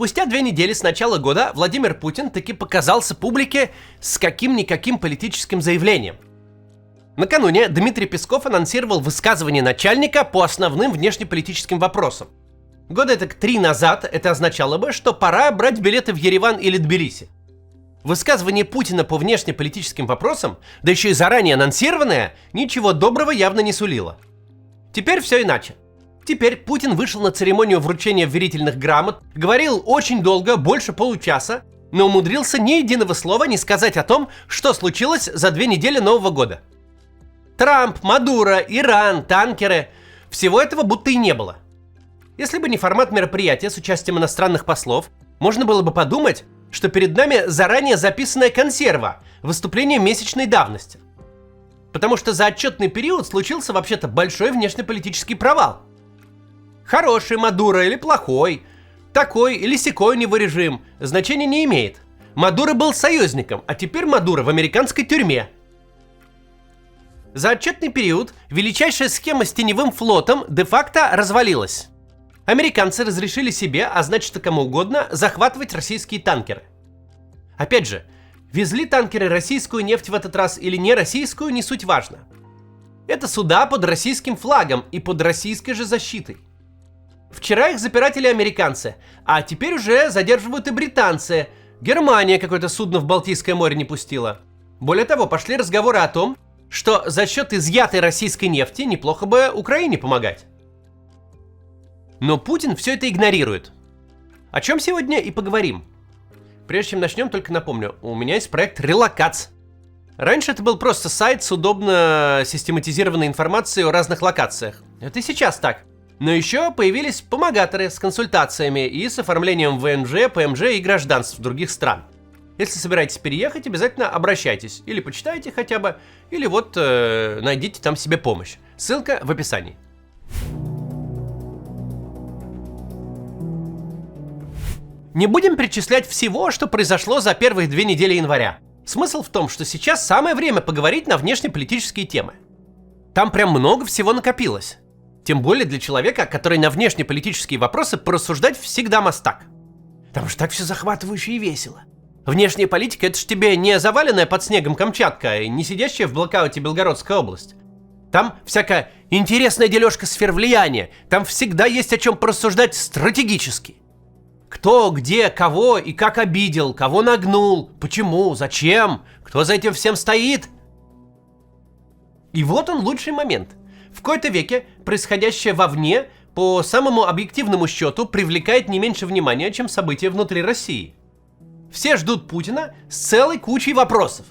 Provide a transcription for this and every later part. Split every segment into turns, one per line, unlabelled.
Спустя 2 недели с начала года Владимир Путин таки показался публике с каким-никаким политическим заявлением. Накануне Дмитрий Песков анонсировал высказывание начальника по основным внешнеполитическим вопросам. Года так 3 назад это означало бы, что пора брать билеты в Ереван или Тбилиси. Высказывание Путина по внешнеполитическим вопросам, да еще и заранее анонсированное, ничего доброго явно не сулило. Теперь все иначе. Теперь Путин вышел на церемонию вручения верительных грамот, говорил очень долго, больше получаса, но умудрился ни единого слова не сказать о том, что случилось за 2 недели Нового года. Трамп, Мадуро, Иран, танкеры – всего этого будто и не было. Если бы не формат мероприятия с участием иностранных послов, можно было бы подумать, что перед нами заранее записанная консерва, выступление месячной давности. Потому что за отчетный период случился вообще-то большой внешнеполитический провал. Хороший Мадуро или плохой, такой или сякой у него режим, значения не имеет. Мадуро был союзником, а теперь Мадуро в американской тюрьме. За отчетный период величайшая схема с теневым флотом де-факто развалилась. Американцы разрешили себе, а значит и кому угодно, захватывать российские танкеры. Опять же, везли танкеры российскую нефть в этот раз или не российскую, не суть важно. Это суда под российским флагом и под российской же защитой. Вчера их запиратели американцы, а теперь уже задерживают и британцы. Германия какое-то судно в Балтийское море не пустила. Более того, пошли разговоры о том, что за счет изъятой российской нефти неплохо бы Украине помогать. Но Путин все это игнорирует. О чем сегодня и поговорим. Прежде чем начнем, только напомню, у меня есть проект «Релокац». Раньше это был просто сайт с удобно систематизированной информацией о разных локациях. Это и сейчас так. Но еще появились помогаторы с консультациями и с оформлением ВНЖ, ПМЖ и гражданств других стран. Если собираетесь переехать, обязательно обращайтесь. Или почитайте хотя бы, или вот найдите там себе помощь. Ссылка в описании. Не будем перечислять всего, что произошло за первые 2 недели января. Смысл в том, что сейчас самое время поговорить на внешнеполитические темы. Там прям много всего накопилось. Тем более для человека, который на внешнеполитические вопросы порассуждать всегда мастак. Там же так все захватывающе и весело. Внешняя политика — это ж тебе не заваленная под снегом Камчатка и не сидящая в блокауте Белгородская область. Там всякая интересная дележка сфер влияния. Там всегда есть о чем порассуждать стратегически. Кто, где, кого и как обидел, кого нагнул, почему, зачем, кто за этим всем стоит. И вот он лучший момент. В кои-то веке происходящее вовне, по самому объективному счету, привлекает не меньше внимания, чем события внутри России. Все ждут Путина с целой кучей вопросов.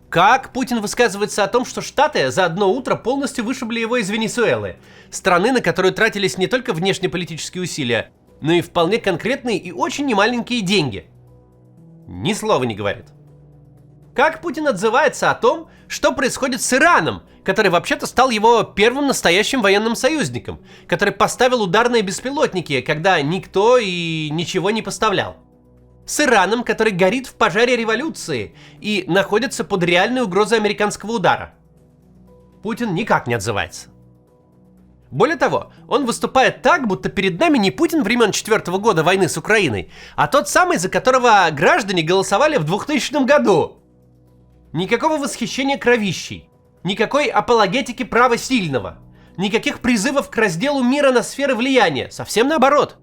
Как Путин высказывается о том, что Штаты за одно утро полностью вышибли его из Венесуэлы, страны, на которую тратились не только внешнеполитические усилия, но и вполне конкретные и очень немаленькие деньги. Ни слова не говорит. Как Путин отзывается о том, что происходит с Ираном, который вообще-то стал его первым настоящим военным союзником, который поставил ударные беспилотники, когда никто и ничего не поставлял. С Ираном, который горит в пожаре революции и находится под реальной угрозой американского удара. Путин никак не отзывается. Более того, он выступает так, будто перед нами не Путин времен 4-го года войны с Украиной, а тот самый, за которого граждане голосовали в 2000 году. Никакого восхищения кровищей, никакой апологетики права сильного, никаких призывов к разделу мира на сферы влияния, совсем наоборот.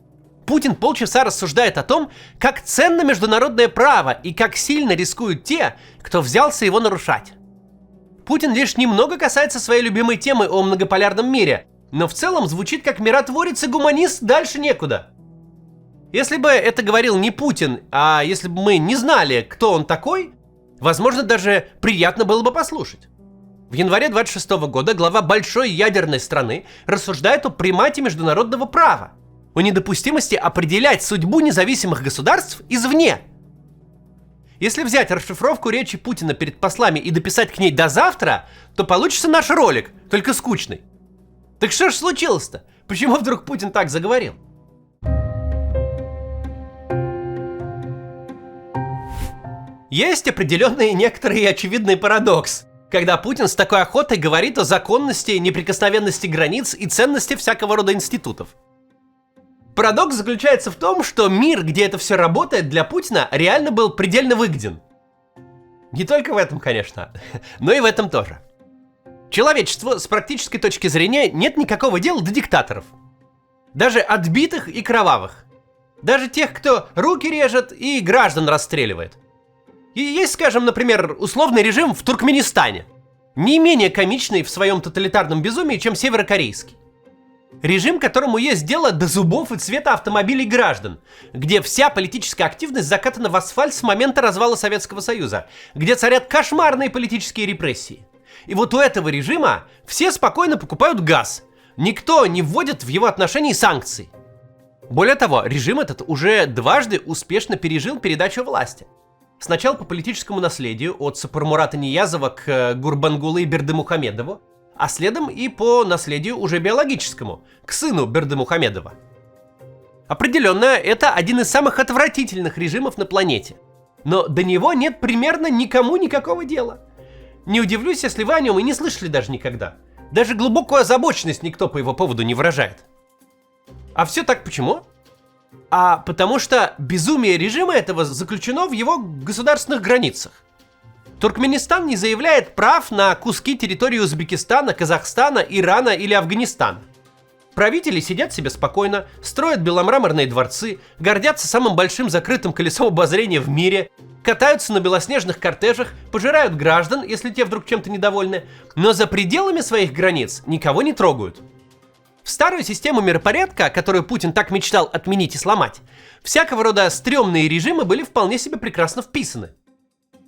Путин полчаса рассуждает о том, как ценно международное право и как сильно рискуют те, кто взялся его нарушать. Путин лишь немного касается своей любимой темы о многополярном мире, но в целом звучит как миротворец и гуманист, дальше некуда. Если бы это говорил не Путин, а если бы мы не знали, кто он такой, возможно, даже приятно было бы послушать. В январе 26 года глава большой ядерной страны рассуждает о примате международного права, о недопустимости определять судьбу независимых государств извне. Если взять расшифровку речи Путина перед послами и дописать к ней до завтра, то получится наш ролик, только скучный. Так что ж случилось-то? Почему вдруг Путин так заговорил? Есть определенный некоторый и очевидный парадокс, когда Путин с такой охотой говорит о законности, неприкосновенности границ и ценности всякого рода институтов. Парадокс заключается в том, что мир, где это все работает, для Путина реально был предельно выгоден. Не только в этом, конечно, но и в этом тоже. Человечеству с практической точки зрения нет никакого дела до диктаторов. Даже отбитых и кровавых. Даже тех, кто руки режет и граждан расстреливает. И есть, скажем, например, условный режим в Туркменистане. Не менее комичный в своем тоталитарном безумии, чем северокорейский. Режим, которому есть дело до зубов и цвета автомобилей граждан, где вся политическая активность закатана в асфальт с момента развала Советского Союза, где царят кошмарные политические репрессии. И вот у этого режима все спокойно покупают газ. Никто не вводит в его отношении санкций. Более того, режим этот уже дважды успешно пережил передачу власти. Сначала по политическому наследию от Сапармурата Ниязова к Гурбангулы Бердымухамедову, а следом и по наследию уже биологическому, к сыну Бердымухамедова. Определенно, это один из самых отвратительных режимов на планете. Но до него нет примерно никому никакого дела. Не удивлюсь, если вы о нем и не слышали даже никогда. Даже глубокую озабоченность никто по его поводу не выражает. А все так почему? А потому что безумие режима этого заключено в его государственных границах. Туркменистан не заявляет прав на куски территории Узбекистана, Казахстана, Ирана или Афганистана. Правители сидят себе спокойно, строят беломраморные дворцы, гордятся самым большим закрытым колесом обозрения в мире, катаются на белоснежных кортежах, пожирают граждан, если те вдруг чем-то недовольны, но за пределами своих границ никого не трогают. В старую систему миропорядка, которую Путин так мечтал отменить и сломать, всякого рода стрёмные режимы были вполне себе прекрасно вписаны.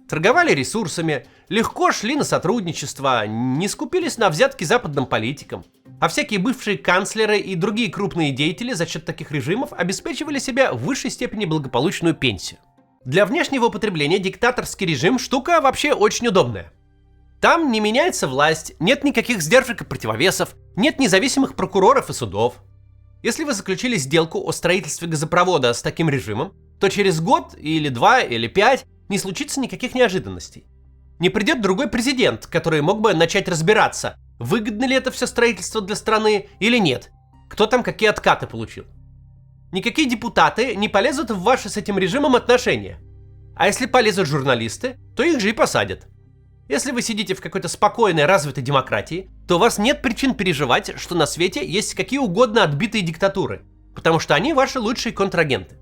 Торговали ресурсами, легко шли на сотрудничество, не скупились на взятки западным политикам, а всякие бывшие канцлеры и другие крупные деятели за счет таких режимов обеспечивали себе в высшей степени благополучную пенсию. Для внешнего употребления диктаторский режим штука вообще очень удобная. Там не меняется власть, нет никаких сдержек и противовесов, нет независимых прокуроров и судов. Если вы заключили сделку о строительстве газопровода с таким режимом, то через год или 2 или 5 не случится никаких неожиданностей. Не придет другой президент, который мог бы начать разбираться, выгодно ли это все строительство для страны или нет, кто там какие откаты получил. Никакие депутаты не полезут в ваши с этим режимом отношения. А если полезут журналисты, то их же и посадят. Если вы сидите в какой-то спокойной, развитой демократии, то у вас нет причин переживать, что на свете есть какие угодно отбитые диктатуры, потому что они ваши лучшие контрагенты.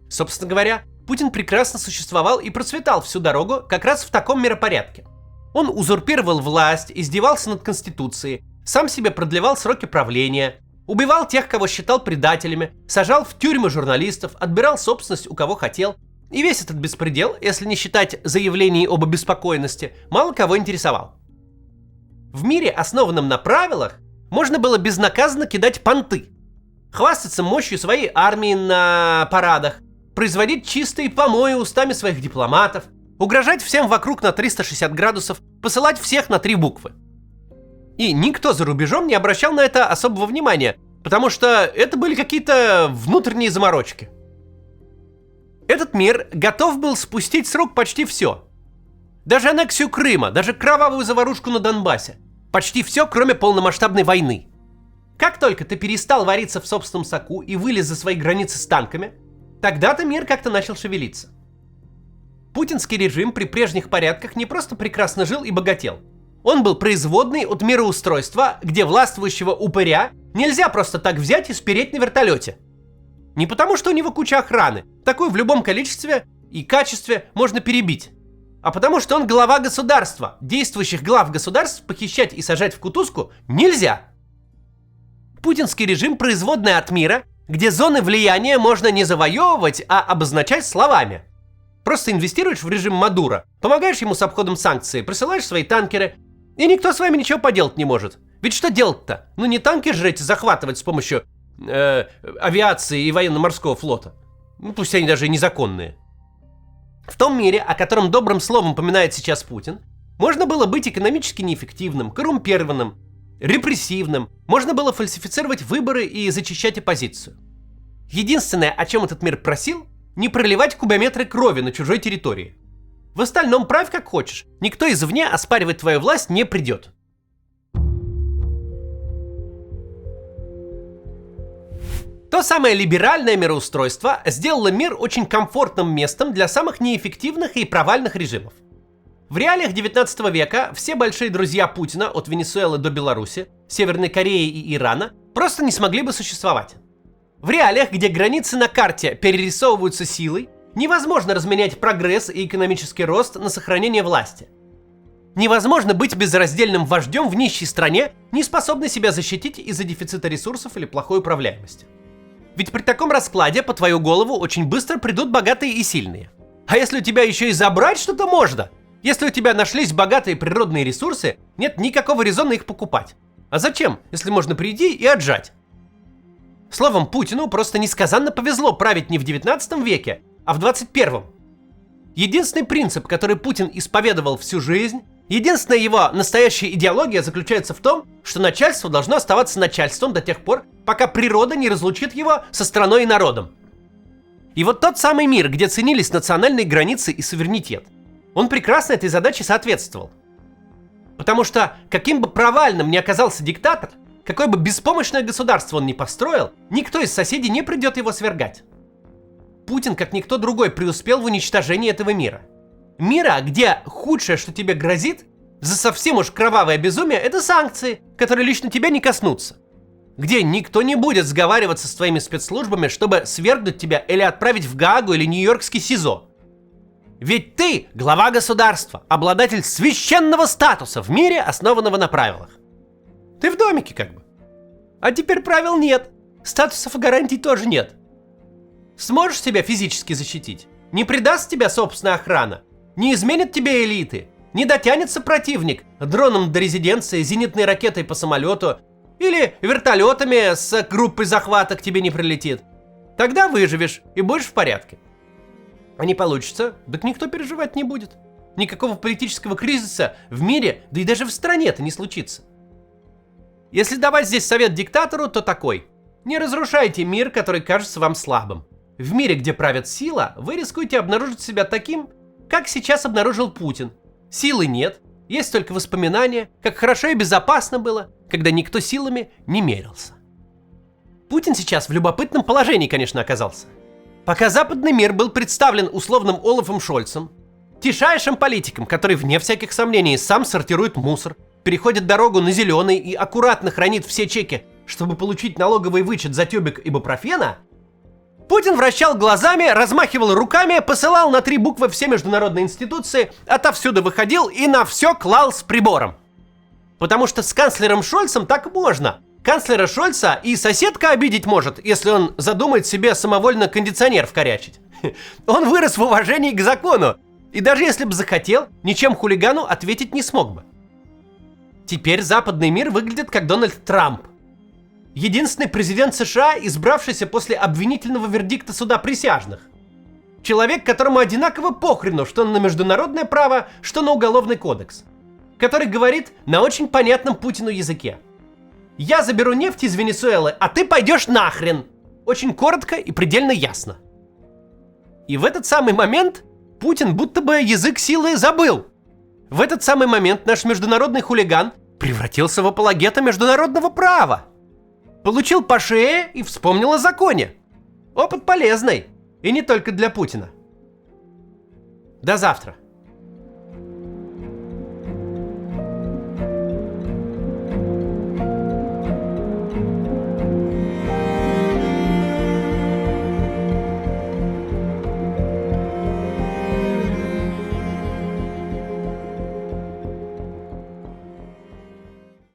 Собственно говоря, Путин прекрасно существовал и процветал всю дорогу как раз в таком миропорядке. Он узурпировал власть, издевался над Конституцией, сам себе продлевал сроки правления, убивал тех, кого считал предателями, сажал в тюрьмы журналистов, отбирал собственность у кого хотел. И весь этот беспредел, если не считать заявлений об обеспокоенности, мало кого интересовал. В мире, основанном на правилах, можно было безнаказанно кидать понты, хвастаться мощью своей армии на парадах, производить чистые помои устами своих дипломатов, угрожать всем вокруг на 360 градусов, посылать всех на 3 буквы. И никто за рубежом не обращал на это особого внимания, потому что это были какие-то внутренние заморочки. Этот мир готов был спустить с рук почти все. Даже аннексию Крыма, даже кровавую заварушку на Донбассе. Почти все, кроме полномасштабной войны. Как только ты перестал вариться в собственном соку и вылез за свои границы с танками, тогда-то мир как-то начал шевелиться. Путинский режим при прежних порядках не просто прекрасно жил и богател. Он был производный от мироустройства, где властвующего упыря нельзя просто так взять и спереть на вертолете. Не потому, что у него куча охраны, такую в любом количестве и качестве можно перебить, а потому, что он глава государства. Действующих глав государств похищать и сажать в кутузку нельзя. Путинский режим производный от мира, где зоны влияния можно не завоевывать, а обозначать словами. Просто инвестируешь в режим Мадуро, помогаешь ему с обходом санкций, присылаешь свои танкеры, и никто с вами ничего поделать не может. Ведь что делать-то? Ну не танки же эти захватывать с помощью авиации и военно-морского флота. Ну пусть они даже и незаконные. В том мире, о котором добрым словом поминает сейчас Путин, можно было быть экономически неэффективным, коррумпированным, репрессивным, можно было фальсифицировать выборы и зачищать оппозицию. Единственное, о чем этот мир просил, не проливать кубометры крови на чужой территории. В остальном правь как хочешь, никто извне оспаривать твою власть не придет. То самое либеральное мироустройство сделало мир очень комфортным местом для самых неэффективных и провальных режимов. В реалиях 19 века все большие друзья Путина от Венесуэлы до Беларуси, Северной Кореи и Ирана просто не смогли бы существовать. В реалиях, где границы на карте перерисовываются силой, невозможно разменять прогресс и экономический рост на сохранение власти. Невозможно быть безраздельным вождем в нищей стране, не способной себя защитить из-за дефицита ресурсов или плохой управляемости. Ведь при таком раскладе по твою голову очень быстро придут богатые и сильные. А если у тебя еще и забрать что-то можно? Если у тебя нашлись богатые природные ресурсы, нет никакого резона их покупать. А зачем, если можно прийти и отжать? Словом, Путину просто несказанно повезло править не в 19 веке, а в 21. Единственный принцип, который Путин исповедовал всю жизнь, единственная его настоящая идеология заключается в том, что начальство должно оставаться начальством до тех пор, пока природа не разлучит его со страной и народом. И вот тот самый мир, где ценились национальные границы и суверенитет, он прекрасно этой задаче соответствовал. Потому что, каким бы провальным ни оказался диктатор, какое бы беспомощное государство он ни построил, никто из соседей не придет его свергать. Путин, как никто другой, преуспел в уничтожении этого мира. Мира, где худшее, что тебе грозит, за совсем уж кровавое безумие, это санкции, которые лично тебя не коснутся. Где никто не будет сговариваться с твоими спецслужбами, чтобы свергнуть тебя или отправить в Гаагу или Нью-Йоркский СИЗО. Ведь ты глава государства, обладатель священного статуса в мире, основанного на правилах. Ты в домике как бы. А теперь правил нет, статусов и гарантий тоже нет. Сможешь себя физически защитить? Не предаст тебя собственная охрана? Не изменят тебе элиты? Не дотянется противник дроном до резиденции, зенитной ракетой по самолету или вертолетами с группой захвата к тебе не прилетит? Тогда выживешь и будешь в порядке. А не получится, так никто переживать не будет. Никакого политического кризиса в мире, да и даже в стране-то не случится. Если давать здесь совет диктатору, то такой: не разрушайте мир, который кажется вам слабым. В мире, где правит сила, вы рискуете обнаружить себя таким, как сейчас обнаружил Путин. Силы нет, есть только воспоминания, как хорошо и безопасно было, когда никто силами не мерился. Путин сейчас в любопытном положении, конечно, оказался. Пока западный мир был представлен условным Олафом Шольцем, тишайшим политиком, который, вне всяких сомнений, сам сортирует мусор, переходит дорогу на зеленый и аккуратно хранит все чеки, чтобы получить налоговый вычет за тюбик ибупрофена, Путин вращал глазами, размахивал руками, посылал на 3 буквы все международные институции, отовсюду выходил и на все клал с прибором. Потому что с канцлером Шольцем так можно. Канцлера Шольца и соседка обидеть может, если он задумает себе самовольно кондиционер вкорячить. Он вырос в уважении к закону, и даже если бы захотел, ничем хулигану ответить не смог бы. Теперь западный мир выглядит как Дональд Трамп. Единственный президент США, избравшийся после обвинительного вердикта суда присяжных. Человек, которому одинаково похрену, что на международное право, что на уголовный кодекс. Который говорит на очень понятном Путину языке: я заберу нефть из Венесуэлы, а ты пойдешь нахрен. Очень коротко и предельно ясно. И в этот самый момент Путин будто бы язык силы забыл. В этот самый момент наш международный хулиган превратился в апологета международного права. Получил по шее и вспомнил о законе. Опыт полезный. И не только для Путина. До завтра.